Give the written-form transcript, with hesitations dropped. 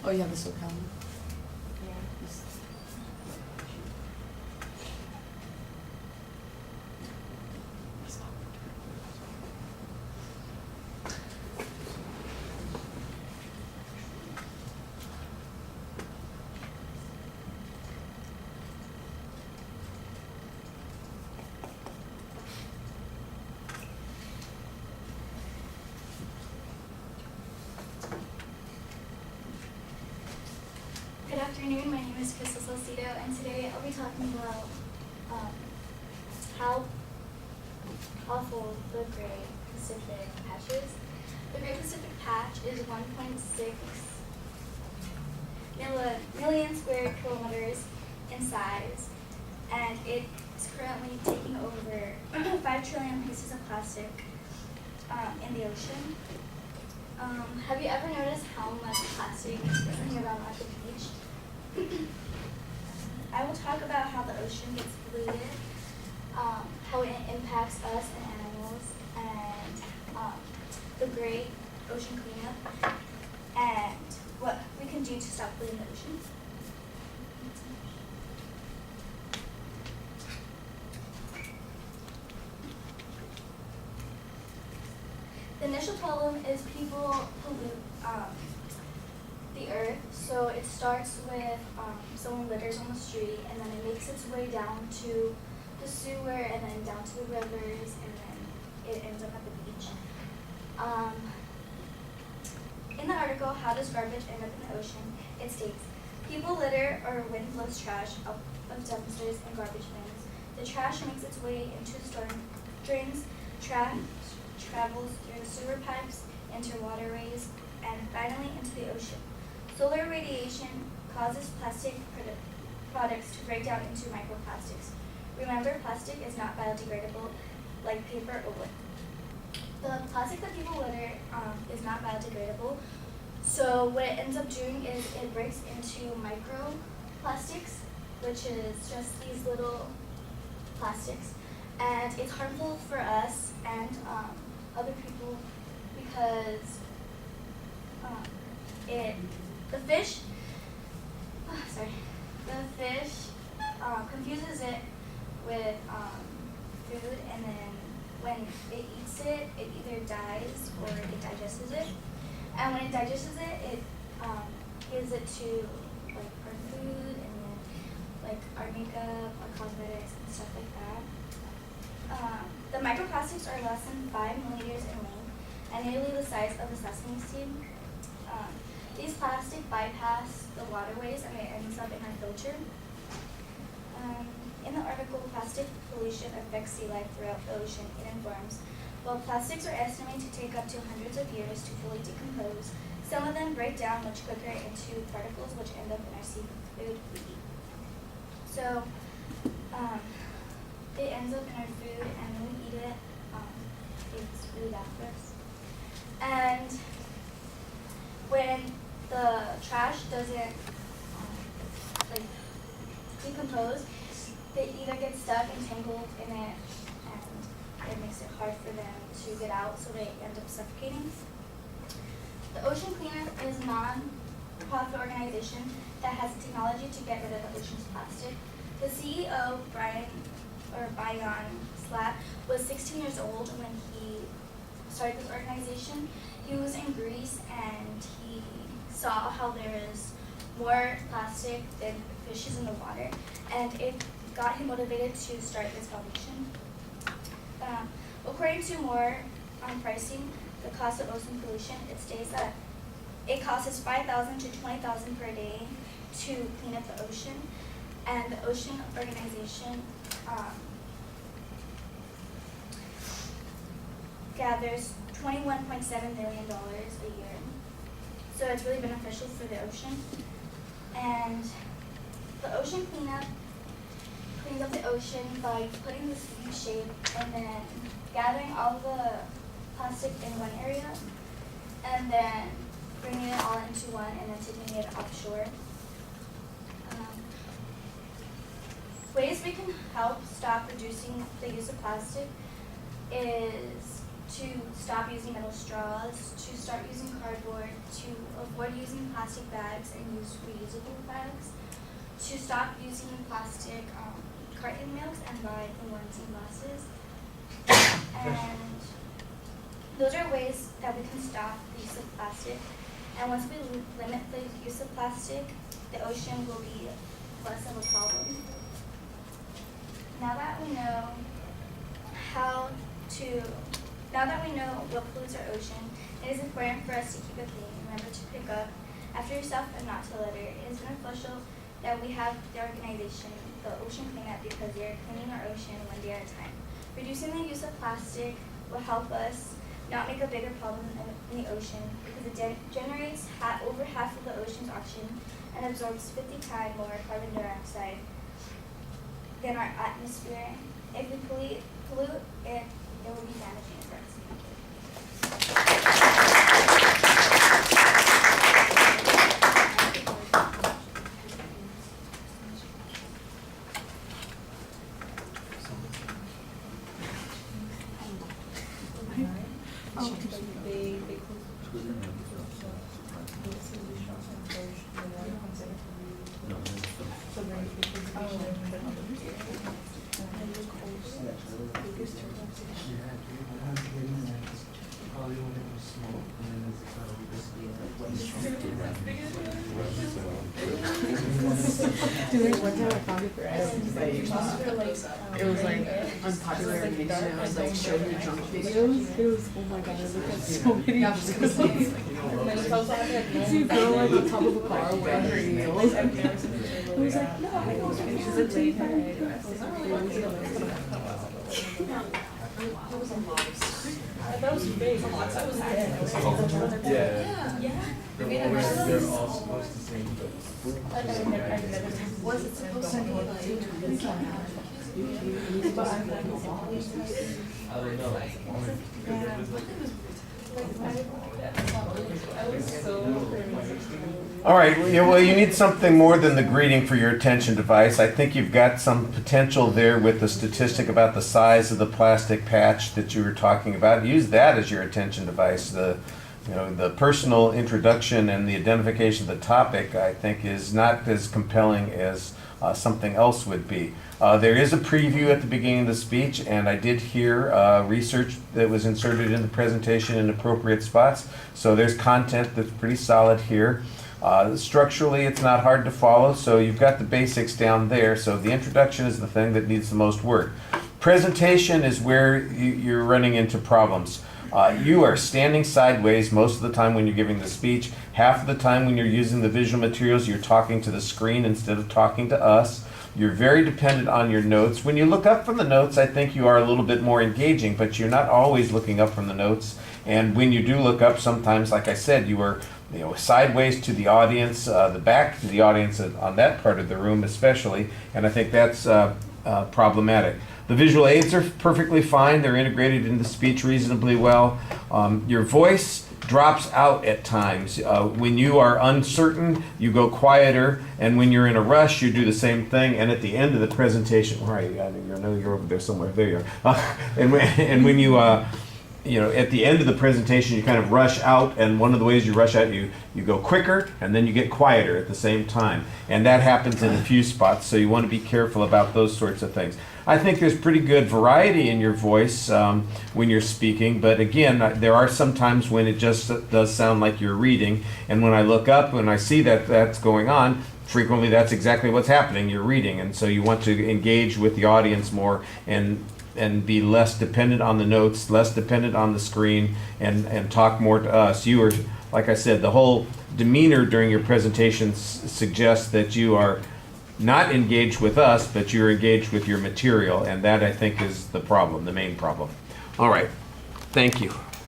Oh, yeah, this will count. Yeah. Good afternoon, my name is Crystal Salcido, and today I'll be talking about how awful the Great Pacific Patch is. The Great Pacific Patch is 1.6 million square kilometers in size, and it's currently taking over 5 trillion pieces of plastic in the ocean. Have you ever noticed how much plastic is floating around at the beach? I will talk about how the ocean gets polluted, how it impacts us and animals, and the Great Ocean Cleanup, and what we can do to stop polluting the ocean. The initial problem is people pollute the earth. So it starts with someone litters on the street, and then it makes its way down to the sewer, and then down to the rivers, and then it ends up at the beach. In the article, How Does Garbage End Up in the Ocean? It states, people litter or wind blows trash out of dumpsters and garbage bins. The trash makes its way into the storm drains, travels through sewer pipes, into waterways, and finally into the ocean. Solar radiation causes plastic products to break down into microplastics. Remember, plastic is not biodegradable like paper or wood. The plastic that people litter is not biodegradable, so what it ends up doing is it breaks into microplastics, which is just these little plastics, and it's harmful for us and other people because the fish confuses it with food, and then when it eats it, it either dies or it digests it. And when it digests it, it gives it to like our food and then like our makeup, our cosmetics, and stuff like that. The microplastics are less than 5 millimeters in length and nearly the size of a sesame seed. These plastics bypass the waterways and it ends up in our filter. In the article, Plastic Pollution Affects Sea Life Throughout the Ocean, it informs, while plastics are estimated to take up to hundreds of years to fully decompose, some of them break down much quicker into particles which end up in our seafood we eat. So, it ends up in our food, and when we eat it, it's really bad for us. And when the trash doesn't decompose, they either get stuck and tangled in it, and it makes it hard for them to get out, so they end up suffocating. The Ocean Cleanup is a non-profit organization that has the technology to get rid of the ocean's plastic. The CEO, Bayan Slat, was 16 years old when he started this organization. He was in Greece, and he saw how there is more plastic than fishes in the water, and it got him motivated to start this foundation. According to more pricing, the cost of ocean pollution, it states that it costs $5,000 to $20,000 per day to clean up the ocean, and the Ocean Organization gathers $21.7 million a year. So it's really beneficial for the ocean. And the Ocean Cleanup cleans up the ocean by putting this U shape and then gathering all the plastic in one area and then bringing it all into one and then taking it offshore. Ways we can help stop reducing the use of plastic is to stop using metal straws, to start using cardboard, to avoid using plastic bags and use reusable bags, to stop using plastic carton milks and buy the ones in glasses. And those are ways that we can stop the use of plastic. And once we limit the use of plastic, the ocean will be less of a problem. Now that we know what pollutes our ocean, it is important for us to keep it clean. Remember to pick up after yourself and not to litter. It is beneficial that we have the organization, the Ocean Cleanup, because they are cleaning our ocean one day at a time. Reducing the use of plastic will help us not make a bigger problem in the ocean, because it generates over half of the ocean's oxygen and absorbs 50 times more carbon dioxide than our atmosphere. If we pollute it, it will be damaging for us. Dude, one time I found it for Ed, it was like unpopular opinion. It was like show me drunk videos. It was, oh my god, I looked at so many videos. See a girl like on top of a car wearing her heels. I was like, no, I don't think she's a teen. That was big. That was dead. Yeah. They're all supposed to sing. Was it supposed to be like I don't know. All right, well, you need something more than the greeting for your attention device. I think you've got some potential there with the statistic about the size of the plastic patch that you were talking about. Use that as your attention device. The personal introduction and the identification of the topic, I think, is not as compelling as something else would be. There is a preview at the beginning of the speech, and I did hear research that was inserted in the presentation in appropriate spots. So there's content that's pretty solid here. Structurally, it's not hard to follow, so you've got the basics down there. So the introduction is the thing that needs the most work. Presentation is where you're running into problems. You are standing sideways most of the time when you're giving the speech. Half of the time when you're using the visual materials, you're talking to the screen instead of talking to us. You're very dependent on your notes. When you look up from the notes, I think you are a little bit more engaging, but you're not always looking up from the notes. And when you do look up, sometimes, like I said, you are sideways to the audience, the back to the audience on that part of the room especially, and I think that's problematic. The visual aids are perfectly fine. They're integrated into the speech reasonably well. Your voice drops out at times. When you are uncertain, you go quieter, and when you're in a rush, you do the same thing. And at the end of the presentation, right? I know you're over there somewhere. There you are. And when you at the end of the presentation, you kind of rush out, and one of the ways you rush out, you go quicker, and then you get quieter at the same time. And that happens in a few spots, so you want to be careful about those sorts of things. I think there's pretty good variety in your voice when you're speaking, but again, there are some times when it just does sound like you're reading, and when I look up and I see that that's going on, frequently that's exactly what's happening. You're reading, and so you want to engage with the audience more and be less dependent on the notes, less dependent on the screen, and talk more to us. You are, like I said, the whole demeanor during your presentation suggests that you are not engaged with us, but you're engaged with your material, and that, I think, is the problem, the main problem. All right, thank you.